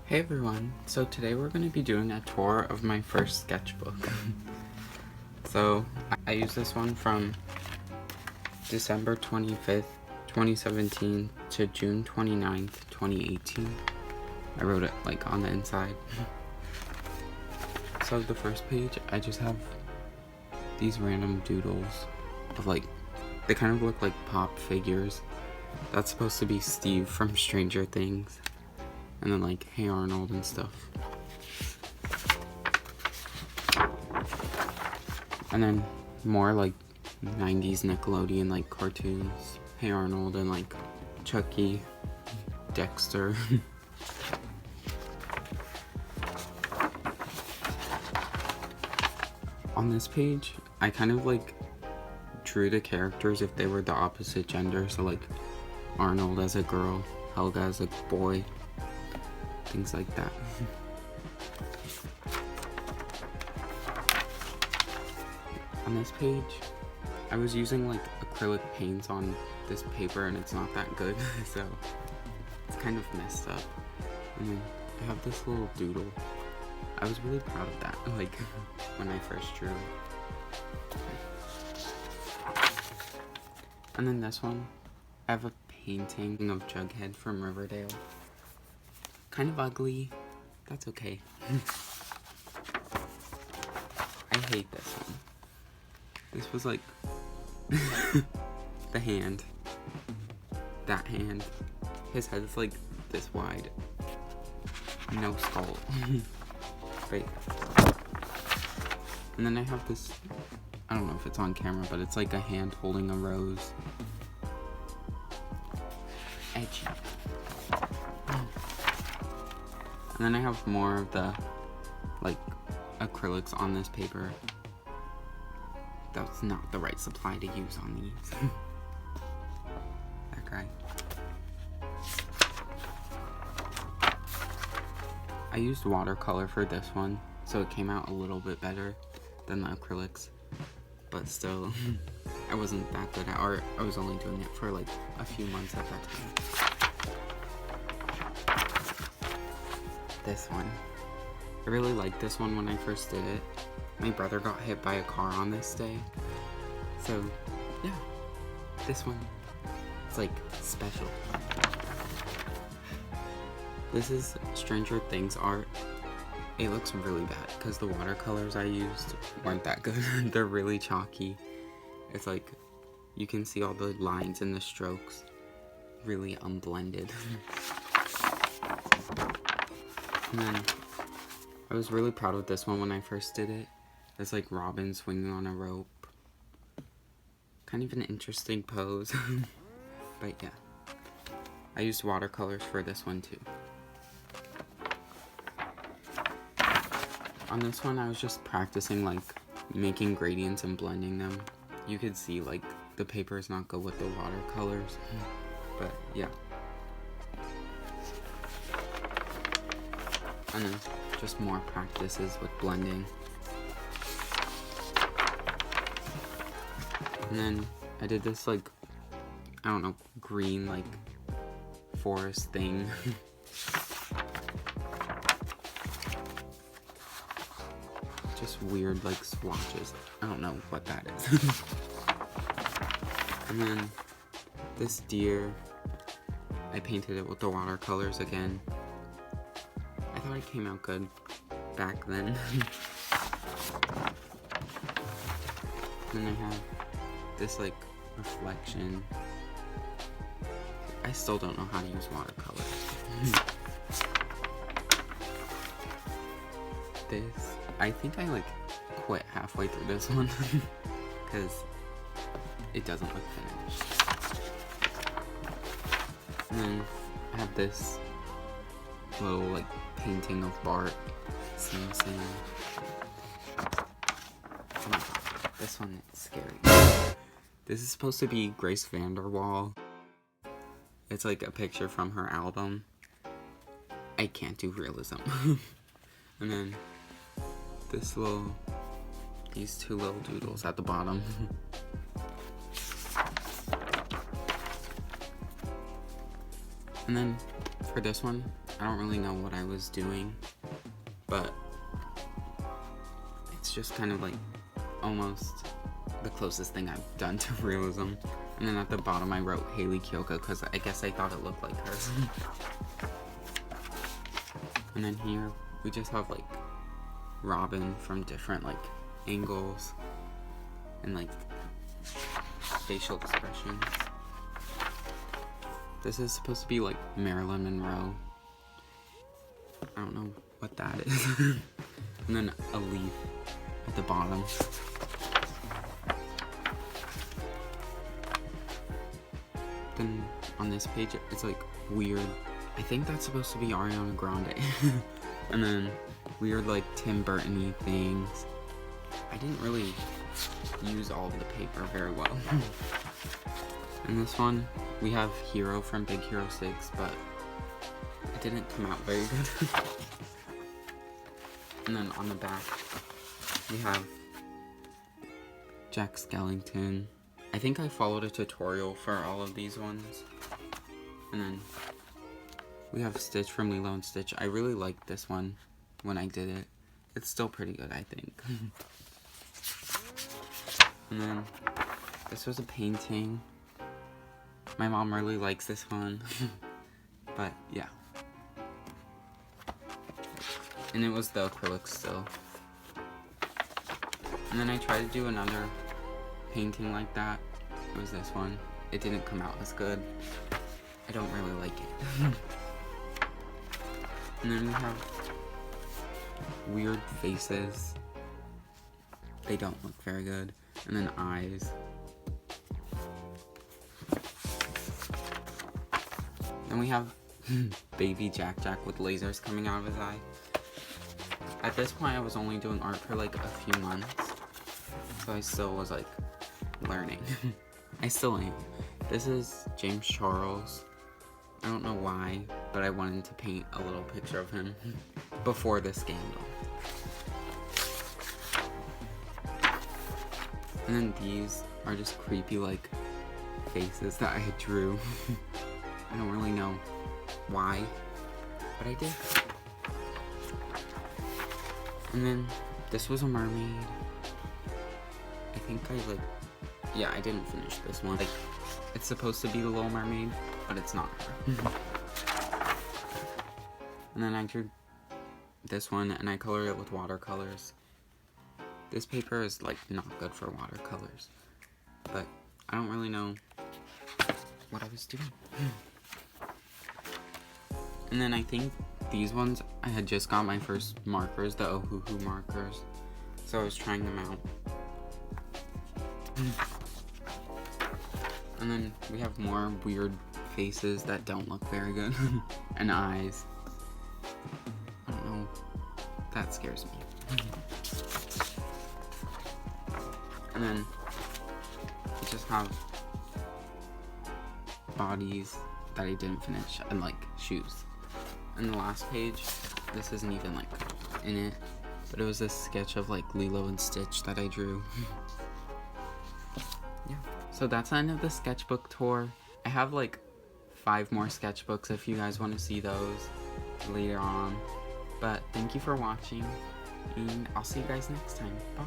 Hey everyone, so today we're going to be doing a tour of my first sketchbook. So I use this one from December 25th, 2017 to June 29th, 2018. I wrote it like on the inside. So the first page, I just have these random doodles of like, they kind of look like pop figures. That's supposed to be Steve from Stranger Things. And then like Hey Arnold and stuff. And then more like 90s Nickelodeon like cartoons. Hey Arnold and like Chucky, Dexter. On this page, I kind of like drew the characters if they were the opposite gender. So like Arnold as a girl, Helga as a boy. Things like that. On this page, I was using like acrylic paints on this paper and it's not that good, so it's kind of messed up. And then I have this little doodle. I was really proud of that, like when I first drew it. And then this one, I have a painting of Jughead from Riverdale. Kind of ugly. That's okay. I hate this one. This was like the hand. That hand. His head is like this wide. No skull. Right. And then I have this, I don't know if it's on camera, but it's like a hand holding a rose. Edgy. And then I have more of the, like, acrylics on this paper. That's not the right supply to use on these. That guy. I used watercolor for this one, so it came out a little bit better than the acrylics. But still, I wasn't that good at art. I was only doing it for, like, a few months at that time. This one. I really liked this one when I first did it. My brother got hit by a car on this day. So, yeah. This one. It's like special. This is Stranger Things art. It looks really bad because the watercolors I used weren't that good. They're really chalky. It's like, you can see all the lines and the strokes. Really unblended. And then, I was really proud of this one when I first did it. It's like Robin swinging on a rope. Kind of an interesting pose. But yeah. I used watercolors for this one too. On this one, I was just practicing like making gradients and blending them. You could see like the paper is not good with the watercolors. But yeah. And then just more practices with blending. And then I did this like, I don't know, green like forest thing. Just weird like swatches. I don't know what that is. And then this deer, I painted it with the watercolors again. I thought it came out good back then. Then I have this like reflection. I still don't know how to use watercolor. This, I think I like quit halfway through this one because it doesn't look finished. And then I have this little like painting of Bart. Sing. Oh my god, this one is scary. This is supposed to be Grace Vanderwaal. It's like a picture from her album. I can't do realism. And then these two little doodles at the bottom. And then for this one, I don't really know what I was doing, but it's just kind of like almost the closest thing I've done to realism. And then at the bottom I wrote Haley Kiyoko because I guess I thought it looked like her. And then here we just have like Robin from different like angles and like facial expressions. This is supposed to be like Marilyn Monroe. I don't know what that is. And then a leaf at the bottom. Then on this page, it's like weird. I think that's supposed to be Ariana Grande. And then weird like Tim Burton-y things. I didn't really use all of the paper very well. In this one, we have Hero from Big Hero 6, but it didn't come out very good. And then on the back, we have Jack Skellington. I think I followed a tutorial for all of these ones. And then we have Stitch from Lilo and Stitch. I really liked this one when I did it. It's still pretty good, I think. And then this was a painting. My mom really likes this one. But yeah. And it was the acrylic still. And then I tried to do another painting like that. It was this one. It didn't come out as good. I don't really like it. And then we have weird faces. They don't look very good. And then eyes. Then we have baby Jack with lasers coming out of his eye. At this point, I was only doing art for like a few months. So I still was like learning. I still am. This is James Charles. I don't know why, but I wanted to paint a little picture of him before the scandal. And then these are just creepy like faces that I drew. I don't really know why, but I did. And then this was a mermaid. I think yeah, I didn't finish this one. Like, it's supposed to be the Little Mermaid, but it's not her. And then I drew this one, and I colored it with watercolors. This paper is, like, not good for watercolors. But I don't really know what I was doing. And then I think these ones, I had just got my first markers, the Ohuhu markers. So I was trying them out. And then we have more weird faces that don't look very good. And eyes. I don't know. That scares me. And then we just have bodies that I didn't finish and like shoes. And the last page, this isn't even like in it, but it was a sketch of like Lilo and Stitch that I drew. Yeah. So that's the end of the sketchbook tour. I have like 5 more sketchbooks if you guys want to see those later on. But thank you for watching, and I'll see you guys next time. Bye.